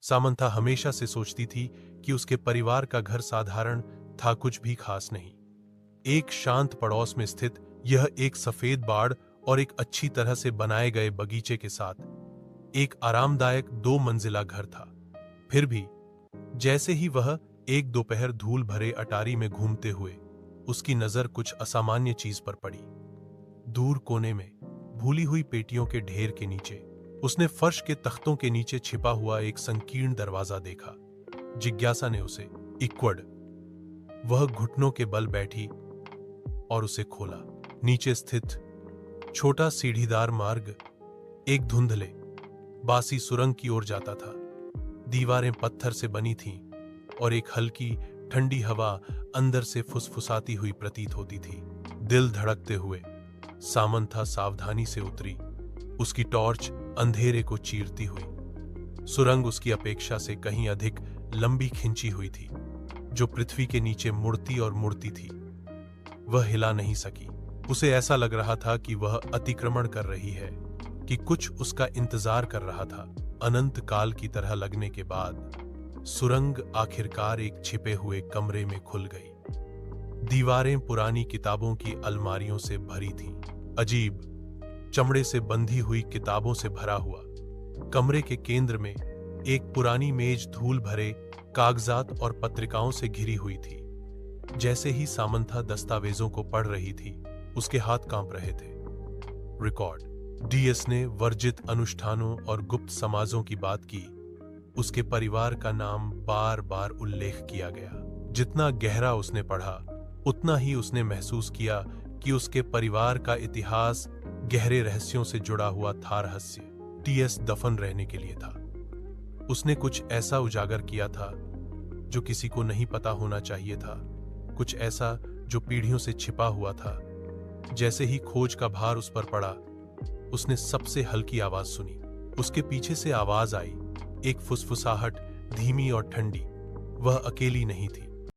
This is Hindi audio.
सामंथा हमेशा से सोचती थी कि उसके परिवार का घर साधारण था, कुछ भी खास नहीं। एक शांत पड़ोस में स्थित यह एक सफेद बाड़ और एक अच्छी तरह से बनाए गए बगीचे के साथ एक आरामदायक 2 मंजिला घर था। फिर भी जैसे ही वह एक दोपहर धूल भरे अटारी में घूमते हुए उसकी नजर कुछ असामान्य चीज पर पड़ी। दूर कोने में भूली हुई पेटियों के ढेर के नीचे उसने फर्श के तख्तों के नीचे छिपा हुआ एक संकीर्ण दरवाजा देखा। जिज्ञासा ने उसे इक्वड़। वह घुटनों के बल बैठी और उसे खोला। नीचे स्थित छोटा सीढ़ीदार मार्ग एक धुंधले बासी सुरंग की ओर जाता था। दीवारें पत्थर से बनी थीं और एक हल्की ठंडी हवा अंदर से फुसफुसाती हुई प्रतीत होती थी। दिल धड़कते हुए सामंथा सावधानी से उतरी, उसकी टॉर्च अंधेरे को चीरती हुई। सुरंग उसकी अपेक्षा से कहीं अधिक लंबी खिंची हुई थी, जो पृथ्वी के नीचे मुड़ती और मुड़ती थी। वह हिला नहीं सकी। उसे ऐसा लग रहा था कि वह अतिक्रमण कर रही है, कि कुछ उसका इंतजार कर रहा था। अनंत काल की तरह लगने के बाद सुरंग आखिरकार एक छिपे हुए कमरे में खुल गई। दीवारें पुरानी किताबों की अलमारियों से भरी थीं। अजीब चमड़े से बंधी हुई किताबों से भरा हुआ कमरे के केंद्र में एक पुरानी मेज धूल भरे कागजात और पत्रिकाओं से घिरी हुई थी। जैसे ही सामंथा दस्तावेजों को पढ़ रही थी, उसके हाथ कांप रहे थे। रिकॉर्ड। डीएस ने वर्जित अनुष्ठानों और गुप्त समाजों की बात की। उसके परिवार का नाम बार बार उल्लेख किया गया। जितना गहरा उसने पढ़ा, उतना ही उसने महसूस किया कि उसके परिवार का इतिहास गहरे रहस्यों से जुड़ा हुआ था। रहस्य डीएस दफन रहने के लिए था। उसने कुछ ऐसा उजागर किया था जो किसी को नहीं पता होना चाहिए था, कुछ ऐसा जो पीढ़ियों से छिपा हुआ था। जैसे ही खोज का भार उस पर पड़ा, उसने सबसे हल्की आवाज सुनी। उसके पीछे से आवाज आई, एक फुसफुसाहट, धीमी और ठंडी। वह अकेली नहीं थी।